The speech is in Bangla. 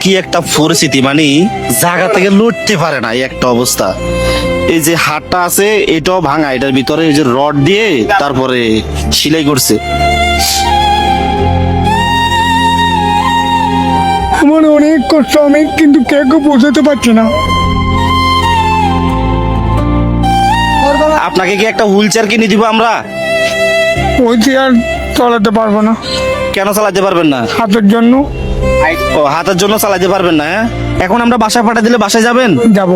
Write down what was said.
কি একটা পরিস্থিতি, মানে জায়গা থেকে লড়তে পারে না, এই একটা অবস্থা। এই যে হাটটা আছে এটাও ভাঙা, এটার ভিতরে এই যে রড দিয়ে তারপরে সেলাই করছে। আমার অনেক কষ্ট, আমি কিন্তু কেউ বোঝাতে পারছি না। আপনাকে কি একটা হুইল চেয়ার কিনে দিব আমরা? ওই চেয়ার চালাতে পারবো না, কেন চালাতে পারবেন না? হাতের জন্য। ও, হাতের জন্য চালাতে পারবেন না? হ্যাঁ, এখন আমরা বাসায় পাঠা দিলে বাসায় যাবেন? যাব।